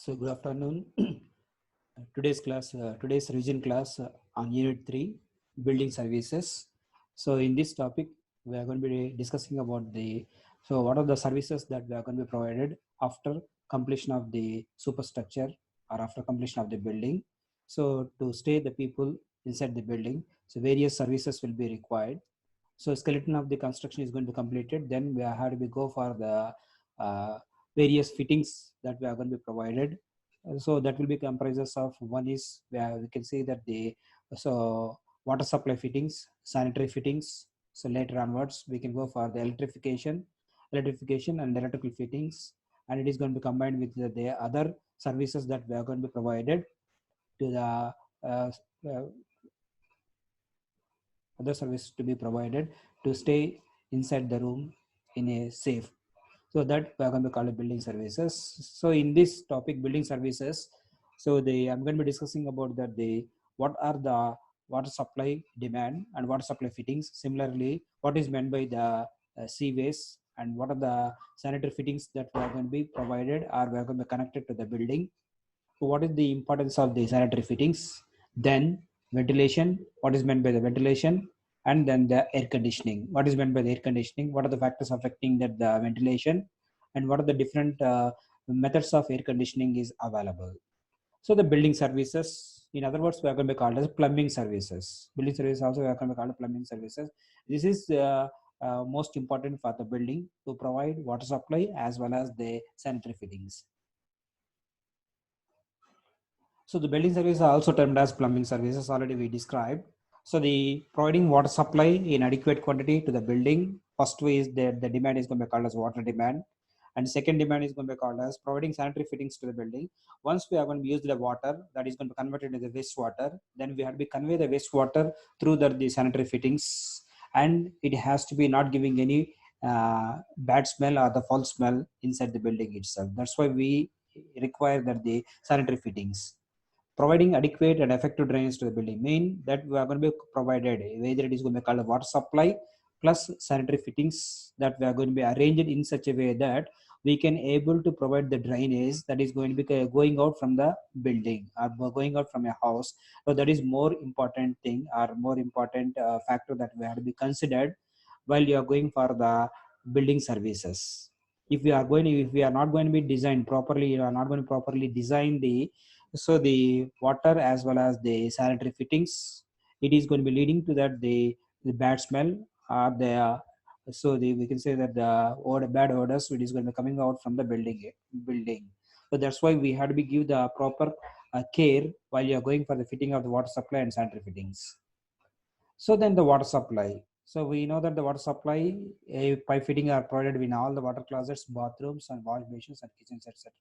So good afternoon. Today's revision class on Unit 3, Building Services. So in this topic, we are going to be discussing about what are the services that we are going to be provided after completion of the superstructure or after completion of the building. So to stay the people inside the building, so various services will be required. So skeleton of the construction is going to be completed. Then we have to go for the various fittings that we are going to be provided. So that will be comprises of one is where we can see that the water supply fittings, sanitary fittings. So later onwards we can go for the electrification and electrical fittings, and it is going to be combined with the other services that we are going to be provided to the uh, uh, other service to be provided to stay inside the room in a safe. So that we are going to call it building services. So in this topic, building services, I'm going to be discussing about that the what are the water supply demand and water supply fittings. Similarly, what is meant by the seaways and what are the sanitary fittings that we are going to be provided or we are going to be connected to the building. So what is the importance of the sanitary fittings? Then ventilation, what is meant by the ventilation? And then the air conditioning. What is meant by the air conditioning? What are the factors affecting that the ventilation? And what are the different methods of air conditioning is available? So the building services, in other words, we are going to be called as plumbing services. Building services also we are going to be called plumbing services. This is most important for the building to provide water supply as well as the sanitary fittings. So the building services are also termed as plumbing services, already we described. So the providing water supply in adequate quantity to the building. First way is that the demand is going to be called as water demand. And second demand is going to be called as providing sanitary fittings to the building. Once we are going to use the water, that is going to be converted into the wastewater, then we have to convey the wastewater through the sanitary fittings. And it has to be not giving any bad smell or the foul smell inside the building itself. That's why we require that the sanitary fittings providing adequate and effective drainage to the building mean that we are going to be provided whether it is going to be called a water supply plus sanitary fittings that we are going to be arranged in such a way that we can able to provide the drainage that is going to be going out from the building or going out from a house. So that is more important thing or more important factor that we have to be considered while you are going for the building services. If we are not going to be designed properly, you are not going to properly design the water as well as the sanitary fittings, it is going to be leading to that the bad smell or we can say that the bad odors which is going to be coming out from the building. So that's why we have to be give the proper care while you are going for the fitting of the water supply and sanitary fittings. So then the water supply. So we know that the water supply pipe fitting are provided in all the water closets, bathrooms, and wash basins and kitchens, etc.,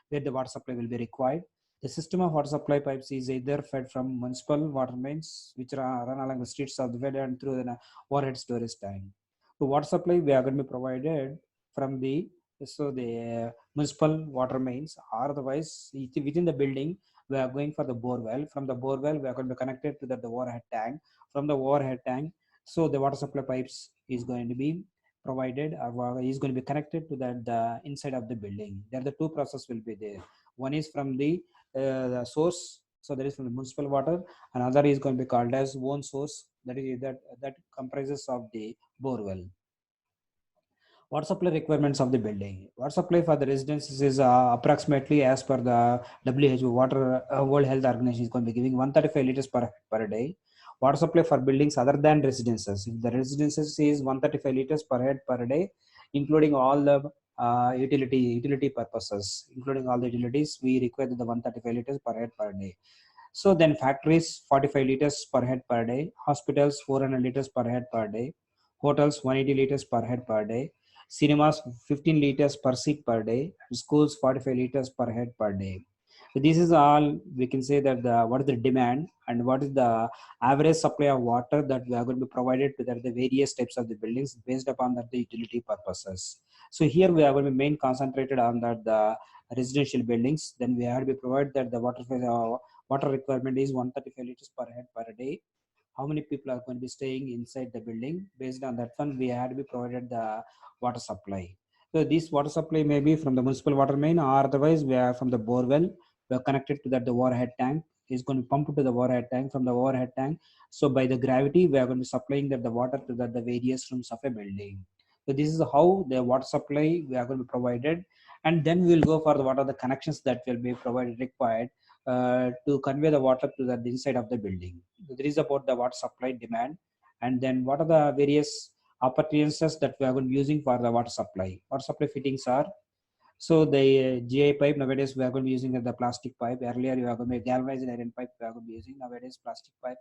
where the water supply will be required. The system of water supply pipes is either fed from municipal water mains, which run along the streets of the well and through the overhead storage tank. The water supply we are going to be provided from the municipal water mains, or otherwise within the building we are going for the bore well. From the bore well, we are going to be connected to the overhead tank. From the overhead tank, so the water supply pipes is going to be provided or is going to be connected to the inside of the building. There the two process will be there. One is from the source, so that is from the municipal water. Another is going to be called as own source, that comprises of the bore well. Water supply requirements of the building. Water supply for the residences is approximately as per the WHO World Health Organization is going to be giving 135 liters per day. Water supply for buildings other than residences. If the residences is 135 liters per head per day, including all the utility purposes, including all the utilities, we require the 135 liters per head per day. So then factories 45 liters per head per day, hospitals 400 liters per head per day, hotels 180 liters per head per day, cinemas 15 liters per seat per day, schools 45 liters per head per day. So this is all we can say that what is the demand and what is the average supply of water that we are going to be provided to the various types of the buildings based upon the utility purposes. So here we are going to be main concentrated on that the residential buildings. Then we have to be provided that the water requirement is 135 liters per head per day. How many people are going to be staying inside the building? Based on that one, we had to be provided the water supply. So this water supply may be from the municipal water main, or otherwise we are from the bore well. We are connected to that the overhead tank is going to pump to the overhead tank from the overhead tank. So by the gravity, we are going to be supplying that the water to the various rooms of a building. So this is how the water supply we are going to be provided, and then we will go for the what are the connections that will be provided required to convey the water to the inside of the building. So this is about the water supply demand, and then what are the various appurtenances that we are going to be using for the water supply. Water supply fittings are, so the GI pipe nowadays we are going to be using the plastic pipe. Earlier you are going to be galvanized iron pipe we are going to be using. Nowadays plastic pipe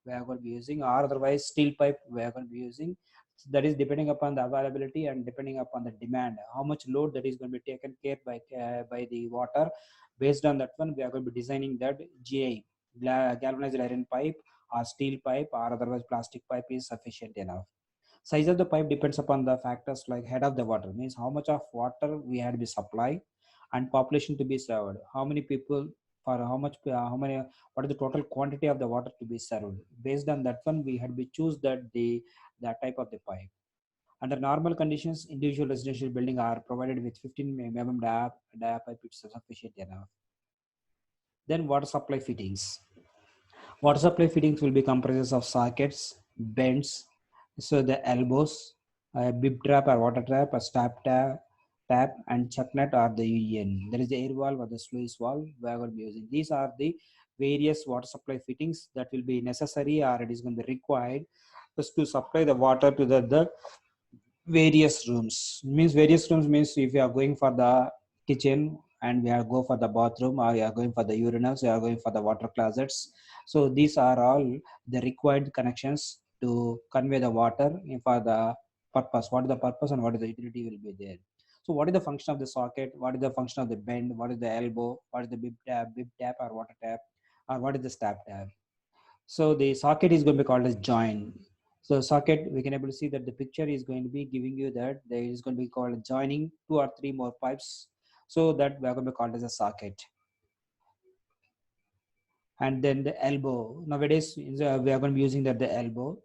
we are going to be using, or otherwise steel pipe we are going to be using. So that is depending upon the availability and depending upon the demand, how much load that is going to be taken care by the water. Based on that one, we are going to be designing that GI galvanized iron pipe or steel pipe or otherwise plastic pipe is sufficient enough. Size of the pipe depends upon the factors like head of the water, means how much of water we had to be supplied, and population to be served. How many people, for how much, how many, what is the total quantity of the water to be served? Based on that one, we had to choose the type of the pipe. Under normal conditions, individual residential building are provided with 15 mm dia pipe. It's sufficient enough. Then water supply fittings. Water supply fittings will be comprises of sockets, bends, so the elbows, a bib trap or water trap, a tap, and chuck nut or the UN. There is the air valve or the sluice valve we are going to be using. These are the various water supply fittings that will be necessary or it is going to be required just to supply the water to the various rooms. Means various rooms means if you are going for the kitchen and we are go for the bathroom, or you are going for the urinals, you are going for the water closets. So these are all the required connections to convey the water for the purpose. What is the purpose and what is the utility will be there. So what is the function of the socket? What is the function of the bend? What is the elbow? What is the bib tap or water tap? Or what is the step tap? So the socket is going to be called as join. So socket, we can able to see that the picture is going to be giving you that there is going to be called joining two or three more pipes. So that we are going to be called as a socket. And then the elbow. Nowadays, we are going to be using that the elbow.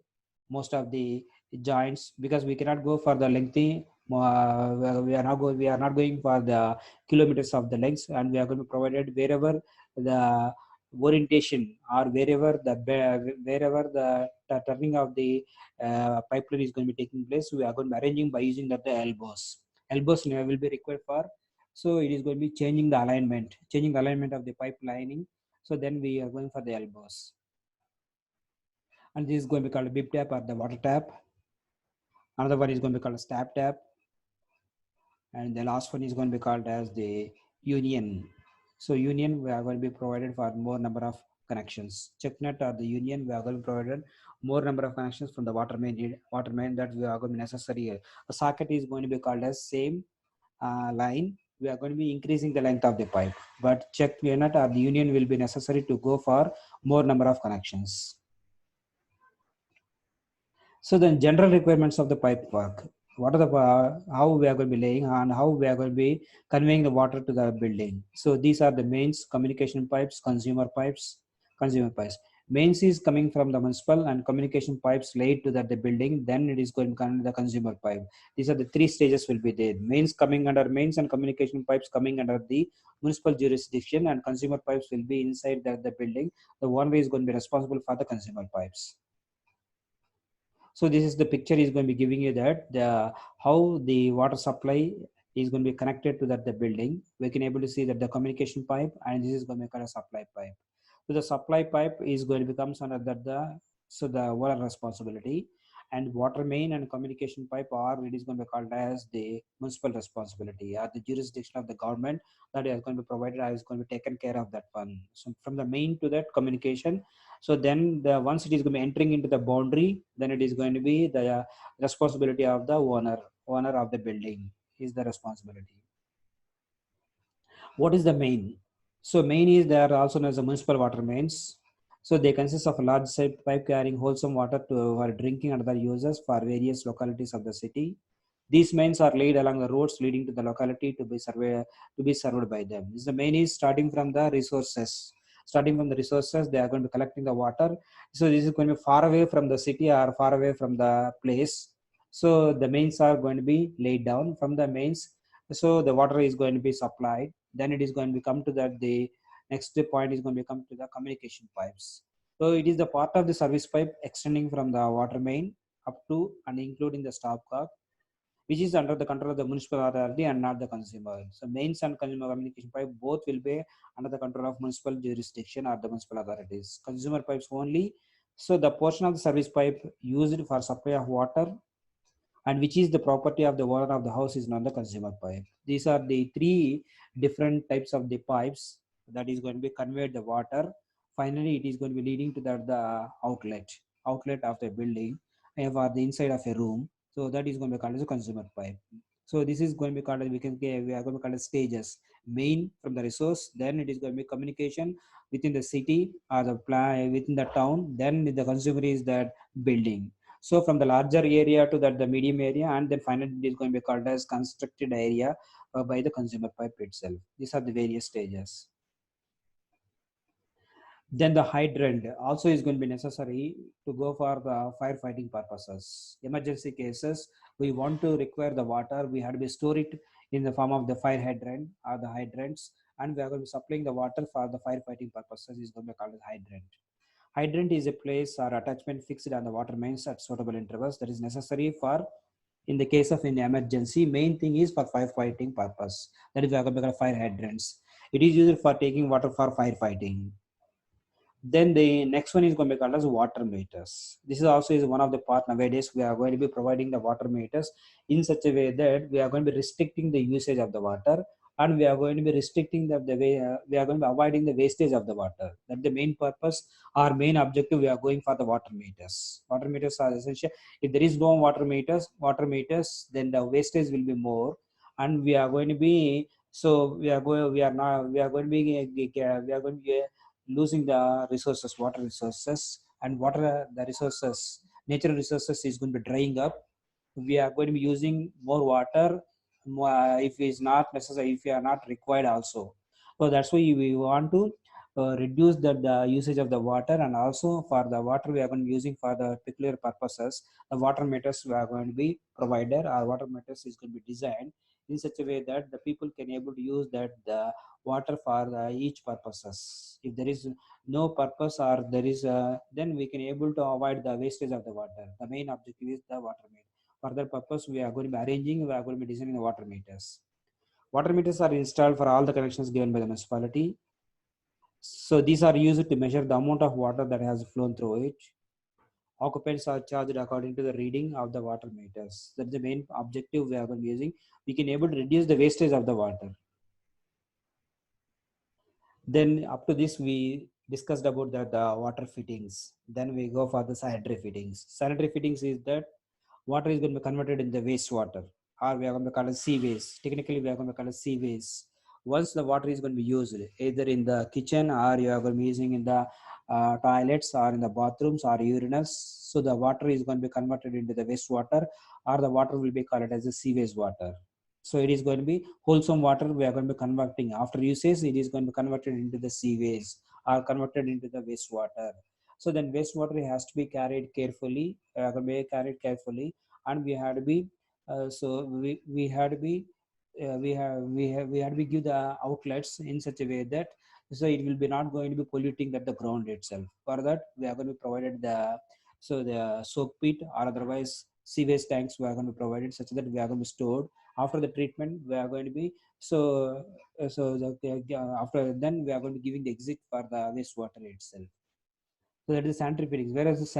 Most of the joints, because we cannot go for the lengthy. We are not going for the kilometers of the lengths, and we are going to be provided wherever the orientation or wherever the turning of the pipeline is going to be taking place. We are going to be arranging by using that the elbows. Elbows will be required for. So it is going to be changing the alignment of the pipe lining. So then we are going for the elbows. And this is going to be called a bib tap or the water tap. Another one is going to be called a step tap. And the last one is going to be called as the union. So union, we are going to be provided for more number of connections. Check nut or the union, we are going to be provided more number of connections from the water main that we are going to be necessary here. A socket is going to be called as same line. We are going to be increasing the length of the pipe, but check nut or the union will be necessary to go for more number of connections. So then general requirements of the pipe work. What are the how we are going to be laying and how we are going to be conveying the water to the building. So these are the mains, communication pipes, consumer pipes. Mains is coming from the municipal and communication pipes laid to the building. Then it is going to come to the consumer pipe. These are the three stages will be there. Mains coming under mains and communication pipes coming under the municipal jurisdiction, and consumer pipes will be inside the building. The one is going to be responsible for the consumer pipes. So this is the picture is going to be giving you that the how the water supply is going to be connected to the building. We can able to see that the communication pipe, and this is going to be called a supply pipe. So the supply pipe is going to become under the water responsibility, and water main and communication pipe are it is going to be called as the municipal responsibility or the jurisdiction of the government that is going to be provided, is going to be taken care of that one. So from the main to that communication. So then once it is going to be entering into the boundary, then it is going to be the responsibility of the owner of the building is the responsibility. What is the main? So main is they are also known as the municipal water mains. So they consist of a large size pipe carrying wholesome water for drinking and other uses for various localities of the city. These mains are laid along the roads leading to the locality to be served by them. This the main is starting from the resources. Starting from the resources, they are going to be collecting the water. So this is going to be far away from the city or far away from the place. So the mains are going to be laid down. From the mains, So the water is going to be supplied. Then it is going to come to that the next point is going to come to the communication pipes. So it is the part of the service pipe extending from the water main up to and including the stopcock, which is under the control of the municipal authority and not the consumer. So mains and consumer communication pipe both will be under the control of municipal jurisdiction or the municipal authorities. Consumer pipes only. So the portion of the service pipe used for supply of water and which is the property of the owner of the house is not the consumer pipe. These are the three different types of the pipes that is going to be conveyed the water. Finally, it is going to be leading to the outlet of the building or the inside of a room. So that is going to be called as a consumer pipe. So this is going to be called as we are going to call it stages. Main from the resource, then it is going to be communication within the city or the plan within the town. Then the consumer is that building. So from the larger area to the medium area, and then finally it is going to be called as constructed area by the consumer pipe itself. These are the various stages. Then the hydrant also is going to be necessary to go for the firefighting purposes. Emergency cases, we want to require the water, we have to store it in the form of the fire hydrant or the hydrants, and we are going to be supplying the water for the firefighting purposes is going to be called as hydrant. Hydrant is a place or attachment fixed on the water mains at suitable intervals that is necessary for in the case of an emergency. Main thing is for firefighting purpose. That is why fire hydrants. It is used for taking water for firefighting. Then the next one is going to be called as water meters. This is also is one of the part nowadays we are going to be providing the water meters in such a way that we are going to be restricting the usage of the water, and we are going to be restricting the way we are going to be avoiding the wastage of the water. That the main purpose or main objective we are going for the water meters. Water meters are essential. If there is no water meters, then the wastage will be more, and we are going to be we are going to be losing the resources, water resources, and the resources, natural resources is going to be drying up. We are going to be using more water if it's not necessary, if we are not required also. So that's why we want to reduce the usage of the water, and also for the water we are going to be using for the peculiar purposes. The water meters we are going to be provided, our water meters is going to be designed in such a way that the people can able to use that the water for each purposes. If there is no purpose or there is then we can able to avoid the wastage of the water. The main objective is the water meter. For that purpose, we are going to be arranging, we are going to be designing the water meters. Water meters are installed for all the connections given by the municipality. So these are used to measure the amount of water that has flown through it. Occupants are charged according to the reading of the water meters. That's the main objective we are going to be using. We can able to reduce the wastage of the water. Then up to this, we discussed about the water fittings. Then we go for the sanitary fittings. Sanitary fittings is that water is going to be converted in the wastewater, or we are going to call it seaways. Technically, we are going to call it seaways. Once the water is going to be used, either in the kitchen or you are going to be using in the toilets or in the bathrooms or urinals, so the water is going to be converted into the wastewater, or the water will be called as a seawage water. So it is going to be wholesome water we are going to be converting. After usage, it is going to be converted into the seawage or converted into the wastewater. So then wastewater has to be carried carefully, and we had to be we had to be we had to give the outlets in such a way that so it will be not going to be polluting the ground itself. For that, we are going to be provided the soak pit or otherwise sewage tanks we are going to be provided such that we are going to be stored. After the treatment, we are going to be after then we are going to be giving the exit for the wastewater itself. So that is sanitary fittings. Whereas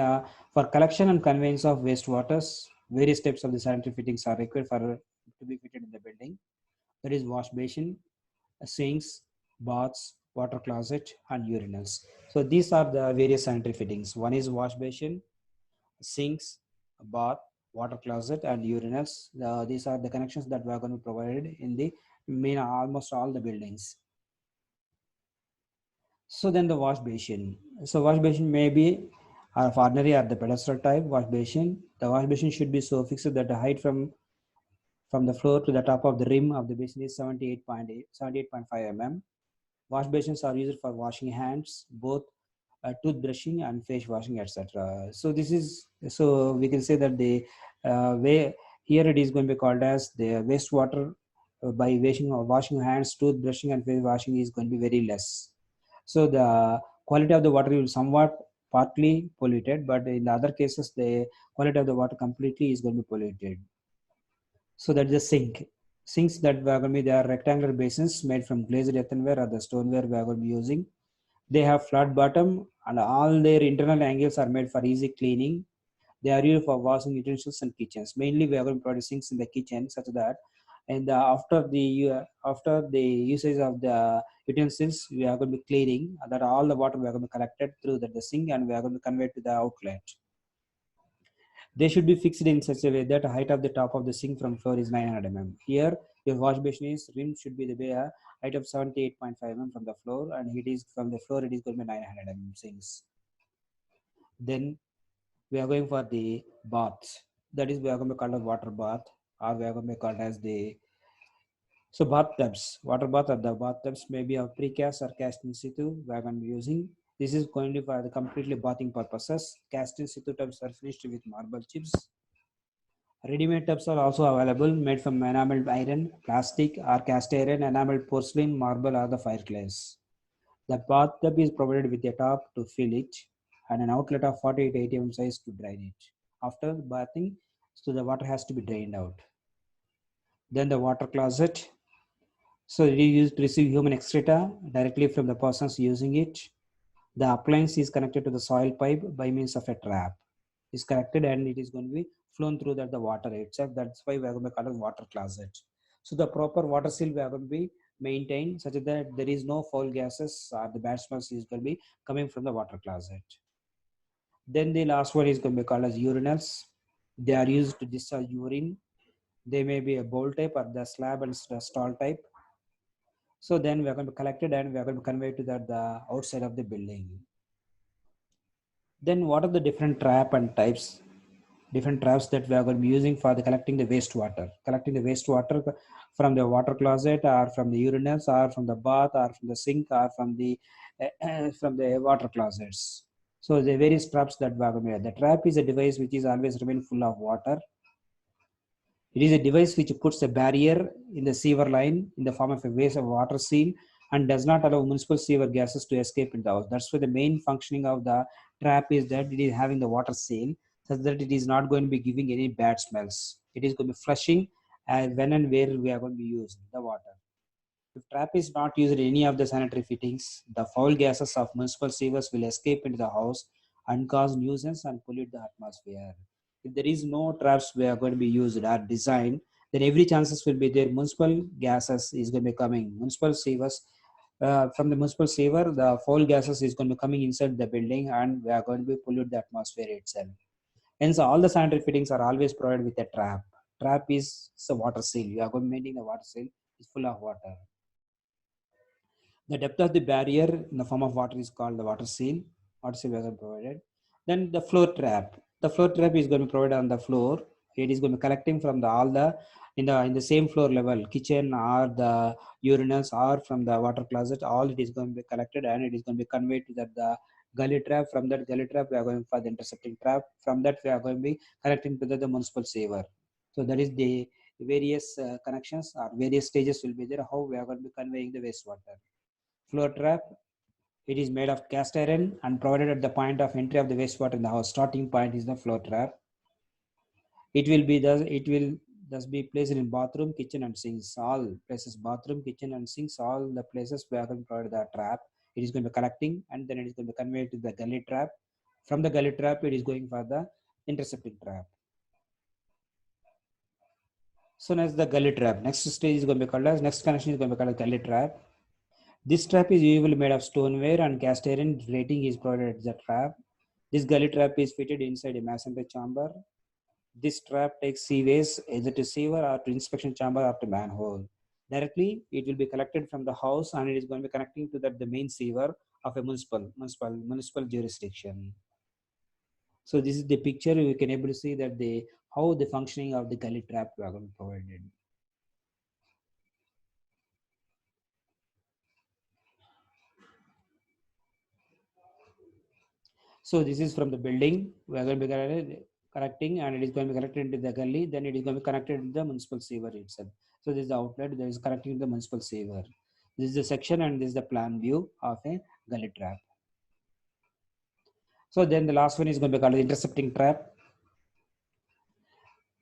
for collection and conveyance of wastewaters, various types of the sanitary fittings are required for to be fitted in the building. That is wash basin, sinks, baths, water closet, and urinals. So these are the various sanitary fittings. One is wash basin, sinks, bath, water closet, and urinals. These are the connections that we are going to be provided in the main almost all the buildings. So then the wash basin. So wash basin may be ordinary or the pedestal type wash basin. The wash basin should be so fixed that the height from the floor to the top of the rim of the basin is 78.5 mm. Wash basins are used for washing hands, both toothbrushing and face washing, etc. So this is so we can say that the way here it is going to be called as the wastewater by washing hands, toothbrushing, and face washing is going to be very less. So the quality of the water will somewhat partly polluted, but in the other cases, the quality of the water completely is going to be polluted. So that is a sink. Sinks that we are going to be, they are rectangular basins made from glazed earthenware or the stoneware we are going to be using. They have flat bottom and all their internal angles are made for easy cleaning. They are used for washing utensils and kitchens. Mainly, we are going to provide sinks in the kitchen such that, and after the usage of the utensils, we are going to be cleaning that all the water we are going to be collected through the sink and we are going to convey to the outlet. They should be fixed in such a way that the height of the top of the sink from floor is 900 mm. Here, your wash basin is rim should be the way height of 78.5 mm from the floor, and it is from the floor it is going to be 900 mm sinks. Then we are going for the bath. That is, we are going to call it water bath, or we are going to call it as the bathtubs. Water bath or the bathtubs may be of precast or cast in situ. We are going to be using. This is going to be for the completely bathing purposes. Cast in situ tubs are finished with marble chips. Ready-made tubs are also available, made from enameled iron, plastic, or cast iron, enameled porcelain, marble, or the fireclays. The bathtub is provided with a top to fill it and an outlet of 40 to 80 mm size to drain it. After bathing, so the water has to be drained out. Then the water closet. So it is used to receive human excreta directly from the persons using it. The appliance is connected to the soil pipe by means of a trap. Is connected and it is going to be flown through the water itself. That's why we are going to call it water closet. So the proper water seal we are going to be maintained such that there is no foul gases or the bad smells is going to be coming from the water closet. Then the last one is going to be called as urinals. They are used to discharge urine. They may be a bowl type or the slab and stall type. So then we are going to be collected and we are going to convey to the outside of the building. Then what are the different trap and types? Different traps that we are going to be using for the collecting the wastewater. Collecting the wastewater from the water closet or from the urinals or from the bath or from the sink or from the water closets. So the various traps that we are going to be. The trap is a device which is always remain full of water. It is a device which puts a barrier in the sewer line in the form of a waste of water seal and does not allow municipal sewer gases to escape in the house. That's why the main functioning of the trap is that it is having the water seal such that it is not going to be giving any bad smells. It is going to be flushing when and where we are going to be using the water. If trap is not used in any of the sanitary fittings, the foul gases of municipal sewers will escape into the house and cause nuisance and pollute the atmosphere. If there is no traps we are going to be used or designed, then every chances will be there. Municipal gases is going to be coming. Municipal sewers from the municipal sewer, the foul gases is going to be coming inside the building and we are going to be pollute the atmosphere itself. Hence, all the sanitary fittings are always provided with a trap. Trap is a water seal. You are going to maintain the water seal is full of water. The depth of the barrier in the form of water is called the water seal. Water seal was provided. Then the floor trap. The floor trap is going to be provided on the floor. It is going to be collecting from the all the in the same floor level, kitchen or the urinals or from the water closet. All it is going to be collected and it is going to be conveyed to the gully trap. From that gully trap, we are going for the intercepting trap. From that, we are going to be connecting to the municipal sewer. So that is the various connections or various stages will be there. How we are going to be conveying the wastewater. Floor trap. It is made of cast iron and provided at the point of entry of the wastewater in the house. Starting point is the floor trap. It will thus be placed in bathroom, kitchen, and sinks. All places, bathroom, kitchen, and sinks. All the places we are going to provide the trap. It is going to be collecting, and then it is going to be conveyed to the gully trap. From the gully trap, it is going for the intercepting trap. So next the gully trap. Next stage is going to be called as next connection is going to be called as gully trap. This trap is usually made of stoneware and cast iron grating is provided at the trap. This gully trap is fitted inside a masonry chamber. This trap takes seaways either to sewer or to inspection chamber or to manhole. Directly, it will be collected from the house and it is going to be connecting to the main sewer of a municipal jurisdiction. So this is the picture you can able to see that the how the functioning of the gully trap we are going to provided. So this is from the building. We are going to be connecting and it is going to be connected into the gully. Then it is going to be connected to the municipal sewer itself. So this is the outlet that is connecting to the municipal sewer. This is the section and this is the plan view of a gully trap. So then the last one is going to be called the intercepting trap.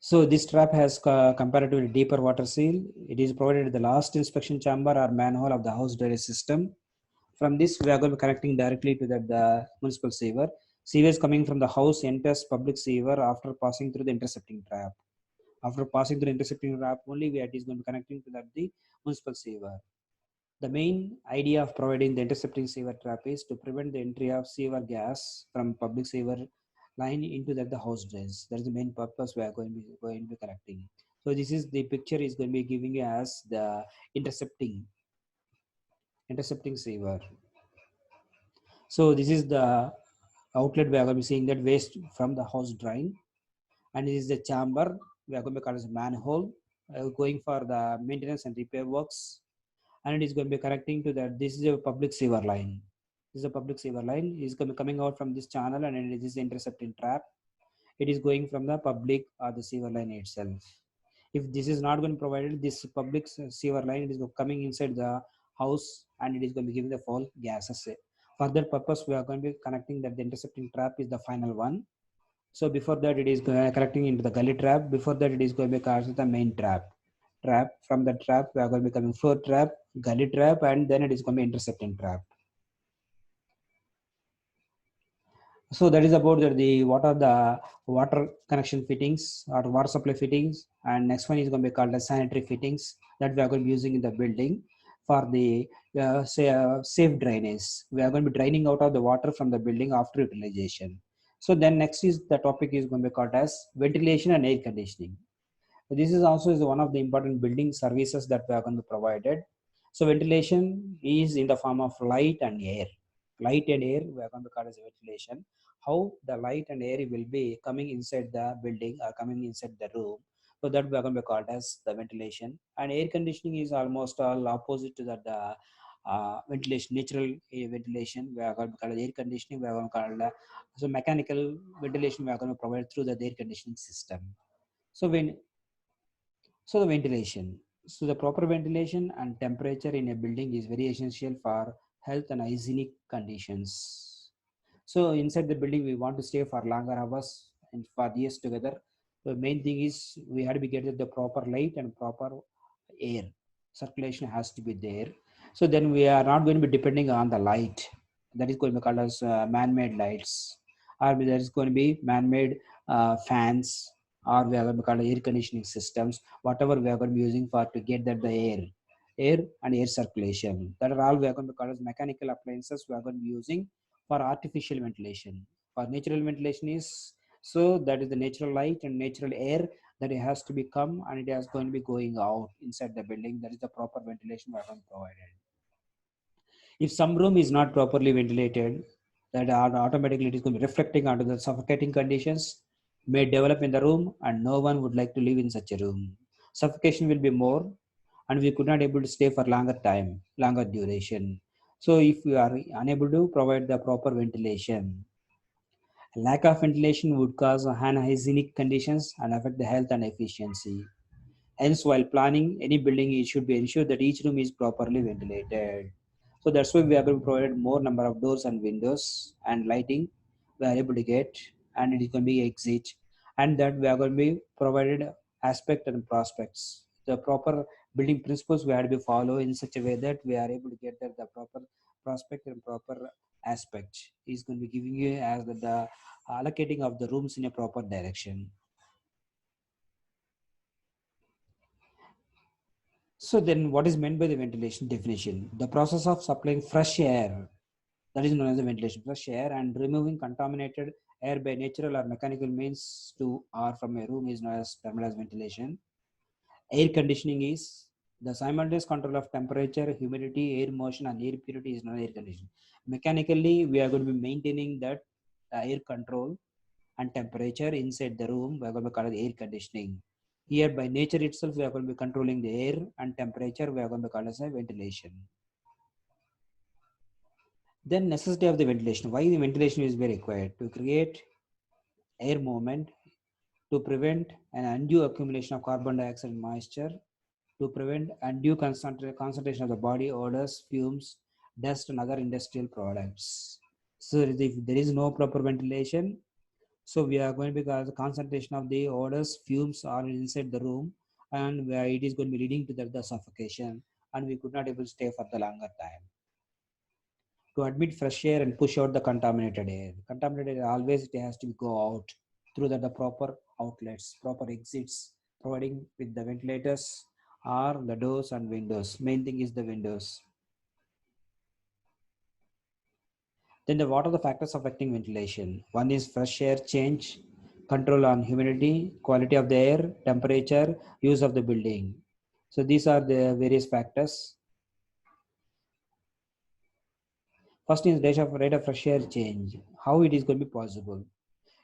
So this trap has comparatively deeper water seal. It is provided at the last inspection chamber or manhole of the house drainage system. From this, we are going to be connecting directly to the municipal sewer. Sewage coming from the house enters public sewer after passing through the intercepting trap. After passing through the intercepting trap, only it is going to be connecting to the municipal sewer. The main idea of providing the intercepting sewer trap is to prevent the entry of sewer gas from public sewer line into the house drains. That is the main purpose we are going to be connecting. So this is the picture is going to be giving us the intercepting sewer. So this is the outlet we are going to be seeing that waste from the house drain, and this is the chamber we are going to be calling as manhole, going for the maintenance and repair works, and it is going to be connecting to that. This is a public sewer line. This is a public sewer line. It is coming out from this channel, and it is intercepting trap. It is going from the public or the sewer line itself. If this is not going to provide this public sewer line, it is coming inside the house and it is going to be giving the fall gases. For that purpose, we are going to be connecting that the intercepting trap is the final one. So before that, it is connecting into the gully trap. Before that, it is going to be connected to the main trap. From the trap, we are going to be coming floor trap, gully trap, and then it is going to be intercepting trap. So that is about the what are the water connection fittings or water supply fittings, and next one is going to be called the sanitary fittings that we are going to be using in the building for the safe drainage. We are going to be draining out of the water from the building after utilization. So then next is the topic is going to be called as ventilation and air conditioning. This is also is one of the important building services that we are going to be provided. So ventilation is in the form of light and air. Light and air we are going to call as ventilation. How the light and air will be coming inside the building or coming inside the room. So that we are going to be called as the ventilation. And air conditioning is almost all opposite to that the ventilation, natural ventilation. We are going to call it air conditioning. We are going to call it so mechanical ventilation. We are going to provide through the air conditioning system. So the ventilation. So the proper ventilation and temperature in a building is very essential for health and hygienic conditions. So inside the building, we want to stay for longer hours and for years together. The main thing is we have to be getting the proper light and proper air. Circulation has to be there. So then we are not going to be depending on the light. That is going to be called as man-made lights, or there is going to be man-made fans, or we are going to call air conditioning systems. Whatever we are going to be using for to get that the air and air circulation. That are all we are going to call as mechanical appliances. We are going to be using for artificial ventilation. For natural ventilation is so that is the natural light and natural air that it has to become and it is going to be going out inside the building. That is the proper ventilation we are going to provide. If some room is not properly ventilated, that automatically it is going to be reflecting onto the suffocating conditions may develop in the room, and no one would like to live in such a room. Suffocation will be more, and we could not able to stay for longer time, longer duration. So if we are unable to provide the proper ventilation, lack of ventilation would cause unhygienic conditions and affect the health and efficiency. Hence, while planning any building, it should be ensured that each room is properly ventilated. So that's why we are going to provide more number of doors and windows and lighting we are able to get, and it is going to be exit, and that we are going to be provided aspect and prospects. The proper building principles we have to be follow in such a way that we are able to get that the proper prospect and proper aspect is going to be giving you as the allocating of the rooms in a proper direction. So then what is meant by the ventilation definition? The process of supplying fresh air, that is known as the ventilation, fresh air, and removing contaminated air by natural or mechanical means to or from a room is known as termed as ventilation. Air conditioning is the simultaneous control of temperature, humidity, air motion, and air purity is known as air conditioning. Mechanically, we are going to be maintaining that air control and temperature inside the room. We are going to call it air conditioning. Here, by nature itself, we are going to be controlling the air and temperature. We are going to call it as a ventilation. Then necessity of the ventilation. Why the ventilation is very required? To create air movement, to prevent an undue accumulation of carbon dioxide and moisture, to prevent undue concentration of the body odors, fumes, dust, and other industrial products. So if there is no proper ventilation, so we are going to be the concentration of the odors, fumes are inside the room, and where it is going to be leading to the suffocation, and we could not able to stay for the longer time. To admit fresh air and push out the contaminated air. Contaminated air always it has to go out through the proper outlets, proper exits, providing with the ventilators or the doors and windows. Main thing is the windows. Then what are the factors affecting ventilation? One is fresh air change, control on humidity, quality of the air, temperature, use of the building. So these are the various factors. First is rate of fresh air change. How it is going to be possible?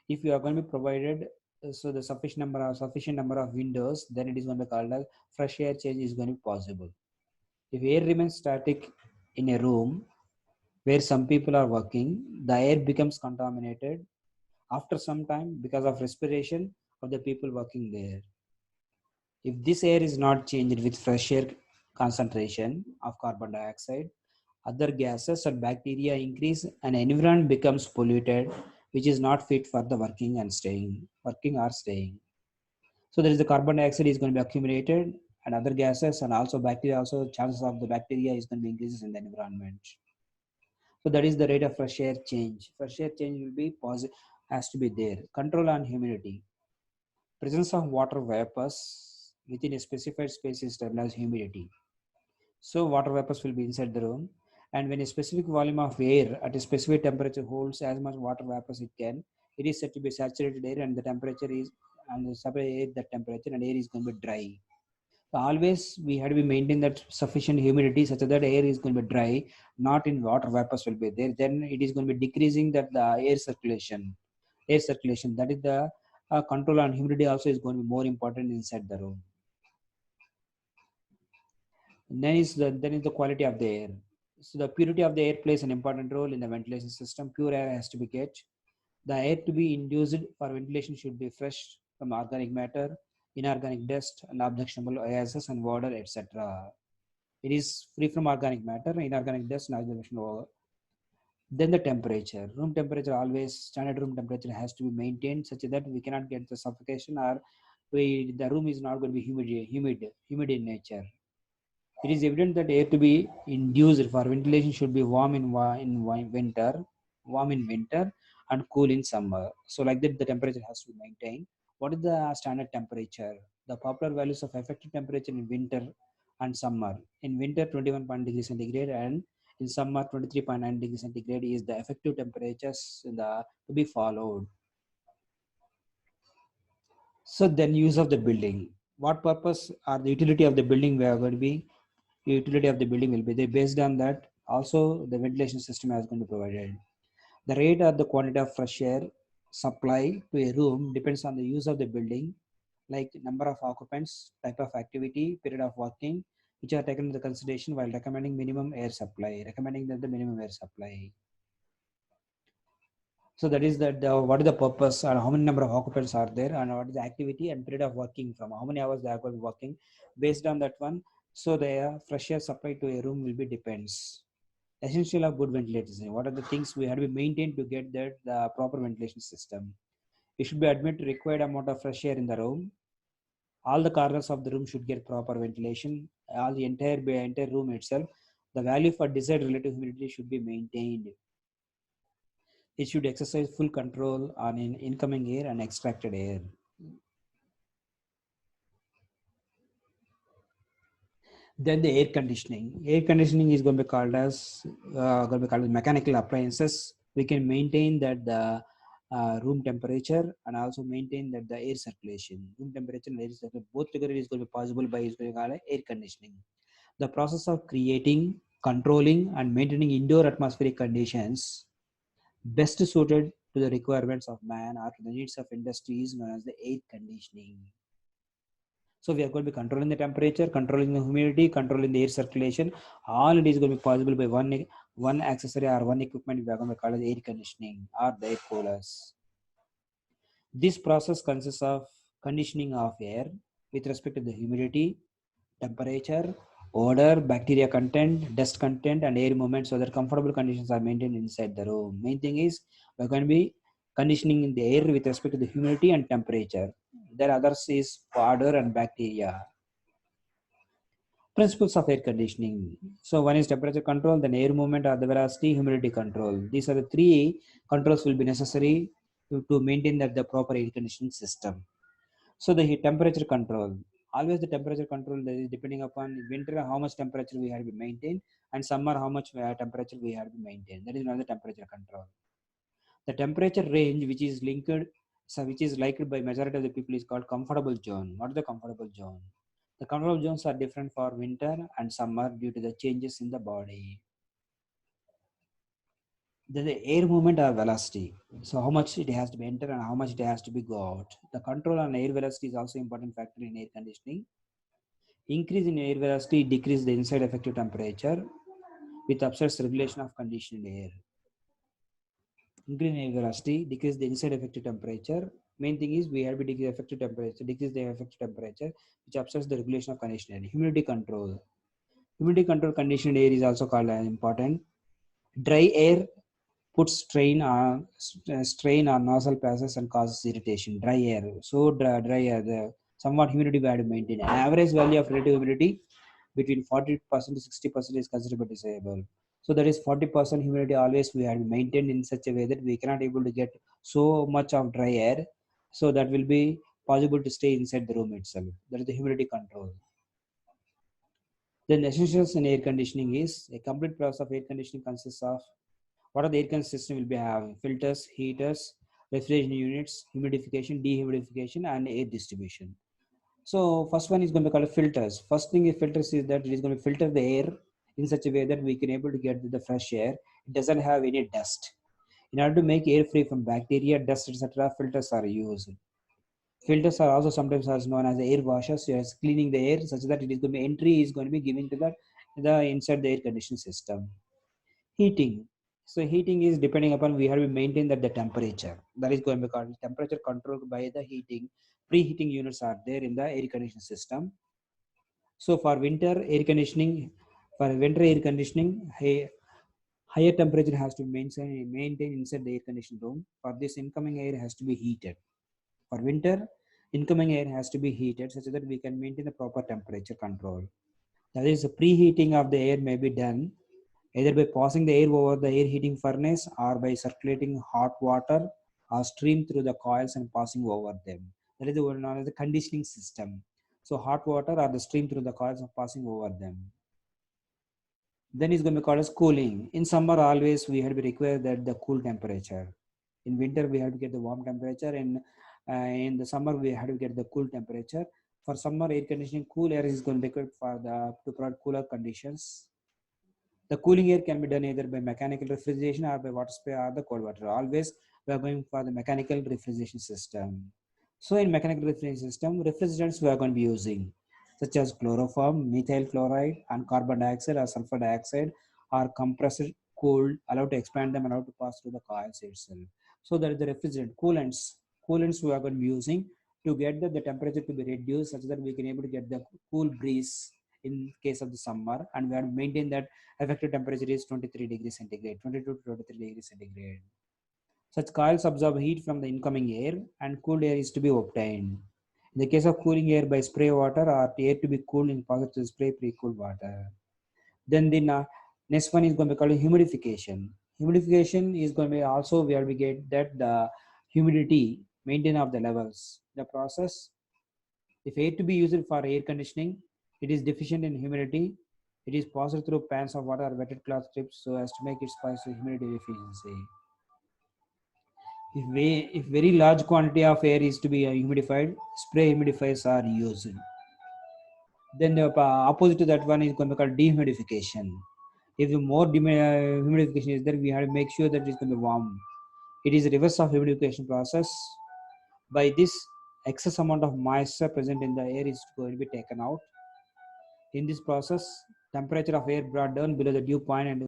If you are going to be provided so the sufficient number of windows, then it is going to be called as fresh air change is going to be possible. If air remains static in a room where some people are working, the air becomes contaminated after some time because of respiration of the people working there. If this air is not changed with fresh air concentration of carbon dioxide, other gases and bacteria increase and environment becomes polluted, which is not fit for the working or staying. So there is the carbon dioxide is going to be accumulated and other gases and also bacteria, also chances of the bacteria is going to be increases in the environment. So that is the rate of fresh air change. Fresh air change will be positive, has to be there. Control on humidity. Presence of water vapors within a specified space is termed as humidity. So water vapors will be inside the room, and when a specific volume of air at a specific temperature holds as much water vapors it can, it is said to be saturated air, and the temperature is and the separate air that temperature and air is going to be dry. So always we had to be maintain that sufficient humidity such that air is going to be dry, not in water vapors will be there. Then it is going to be decreasing that the air circulation. Air circulation, that is the control on humidity also is going to be more important inside the room. Then is the quality of the air. So the purity of the air plays an important role in the ventilation system. Pure air has to be kept. The air to be induced for ventilation should be fresh from organic matter, inorganic dust, and objectionable gases and water, etc. It is free from organic matter, inorganic dust, and objectionable. Then the temperature. Room temperature always standard room temperature has to be maintained such that we cannot get the suffocation or the room is not going to be humid in nature. It is evident that air to be induced for ventilation should be warm in winter and cool in summer. So like that the temperature has to be maintained. What is the standard temperature? The popular values of effective temperature in winter and summer. In winter 21 degrees centigrade and in summer 23.9 degrees centigrade is the effective temperatures to be followed. So then use of the building. What purpose or the utility of the building we are going to be utility of the building will be there. Based on that also the ventilation system is going to be provided. The rate or the quantity of fresh air supply to a room depends on the use of the building, like number of occupants, type of activity, period of working, which are taken into consideration while recommending minimum air supply, recommending that the minimum air supply. So that is that what is the purpose and how many number of occupants are there and what is the activity and period of working from how many hours they are going to be working. Based on that one, so the fresh air supply to a room will be depends. Essential of good ventilation. What are the things we have to be maintained to get that the proper ventilation system? It should be admit required amount of fresh air in the room. All the corners of the room should get proper ventilation. All the entire room itself, the value for desired relative humidity should be maintained. It should exercise full control on incoming air and extracted air. Then the air conditioning. Air conditioning is going to be called as mechanical appliances. We can maintain that the room temperature and also maintain that the air circulation. Room temperature and air circulation both together is going to be possible by using air conditioning. The process of creating, controlling, and maintaining indoor atmospheric conditions best suited to the requirements of man or to the needs of industry is known as the air conditioning. So we are going to be controlling the temperature, controlling the humidity, controlling the air circulation. All it is going to be possible by one accessory or one equipment we are going to call as air conditioning or the air coolers. This process consists of conditioning of air with respect to the humidity, temperature, odor, bacteria content, dust content, and air movement so that comfortable conditions are maintained inside the room. Main thing is we're going to be conditioning in the air with respect to the humidity and temperature. Then others is odor and bacteria. Principles of air conditioning. So one is temperature control, then air movement or the velocity, humidity control. These are the three controls will be necessary to maintain the proper air conditioning system. So the temperature control. Always the temperature control that is depending upon winter how much temperature we have to maintain and summer how much temperature we have to maintain. That is another temperature control. The temperature range which is linked, so which is liked by majority of the people is called comfortable zone. What is the comfortable zone? The comfortable zones are different for winter and summer due to the changes in the body. Then the air movement or velocity. So how much it has to be enter and how much it has to be go out. The control on air velocity is also important factor in air conditioning. Increase in air velocity decrease the inside effective temperature with upsets regulation of conditioned air. Increase in air velocity decrease the inside effective temperature. Main thing is we have to decrease effective temperature, decrease the effective temperature, which upsets the regulation of conditioned air. Humidity control. Humidity control conditioned air is also called as important. Dry air puts strain on nasal passages and causes irritation. Dry air, so dry air, the somewhat humidity we have to maintain. An average value of relative humidity between 40% to 60% is considered desirable. So that is 40% humidity always we have maintained in such a way that we cannot able to get so much of dry air. So that will be possible to stay inside the room itself. That is the humidity control. Then essentials in air conditioning is a complete process of air conditioning consists of what are the air conditioning system will be having filters, heaters, refrigeration units, humidification, dehumidification, and air distribution. So first one is going to be called filters. First thing is filters is that it is going to filter the air in such a way that we can able to get the fresh air. It doesn't have any dust. In order to make air free from bacteria, dust, etc., filters are used. Filters are also sometimes as known as air washers. So it's cleaning the air such that it is going to be entry is going to be given to the inside the air conditioning system. Heating. So heating is depending upon we have to maintain that the temperature. That is going to be called temperature controlled by the heating. Preheating units are there in the air conditioning system. So for winter air conditioning, for winter air conditioning, higher temperature has to be maintained inside the air conditioning room. For this, incoming air has to be heated. For winter, incoming air has to be heated such that we can maintain the proper temperature control. That is, the preheating of the air may be done either by passing the air over the air heating furnace or by circulating hot water or stream through the coils and passing over them. That is the one known as the conditioning system. So hot water or the stream through the coils and passing over them. Then it's going to be called as cooling. In summer, always we have to require that the cool temperature. In winter, we have to get the warm temperature, and in the summer, we have to get the cool temperature. For summer air conditioning, cool air is going to be good for the to provide cooler conditions. The cooling air can be done either by mechanical refrigeration or by water spray or the cold water. Always we are going for the mechanical refrigeration system. So in mechanical refrigeration system, refrigerants we are going to be using such as chloroform, methyl chloride, and carbon dioxide or sulfur dioxide are compressed, cooled, allowed to expand them, allowed to pass through the coils itself. So that is the refrigerant coolants. Coolants we are going to be using to get the temperature to be reduced such that we can able to get the cool breeze in case of the summer, and we have to maintain that effective temperature is 23 degrees centigrade, 22 to 23 degrees centigrade. Such coils absorb heat from the incoming air and cooled air is to be obtained. In the case of cooling air by spray water or air to be cooled in positive spray pre-cooled water. Then the next one is going to be called humidification. Humidification is going to be also where we get that the humidity maintain of the levels. The process, if air to be used for air conditioning, it is deficient in humidity. It is passed through pans of water or wetted cloth strips so as to make it spice to humidity efficiency. If very large quantity of air is to be humidified, spray humidifiers are used. Then the opposite to that one is going to be called dehumidification. If the more humidification is there, we have to make sure that it is going to be warm. It is a reverse of humidification process. By this, excess amount of moisture present in the air is going to be taken out. In this process, temperature of air brought down below the dew point and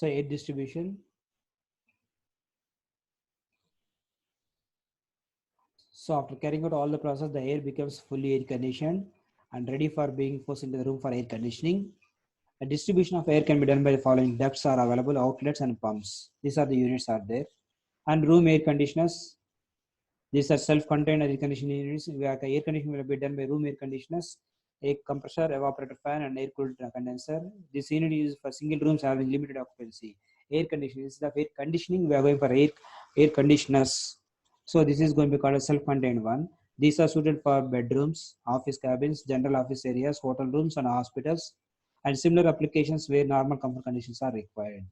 So air distribution. So after carrying out all the process, the air becomes fully air conditioned and ready for being forced into the room for air conditioning. A distribution of air can be done by the following: ducts are available, outlets and pumps. These are the units are there. And room air conditioners. These are self-contained air conditioning units. Where the air conditioning will be done by room air conditioners, a compressor, evaporator fan, and air-cooled condenser. This unit is for single rooms having limited occupancy. Air conditioning. Instead of air conditioning, we are going for air conditioners. So this is going to be called a self-contained one. These are suited for bedrooms, office cabins, general office areas, hotel rooms, and hospitals, and similar applications where normal comfort conditions are required.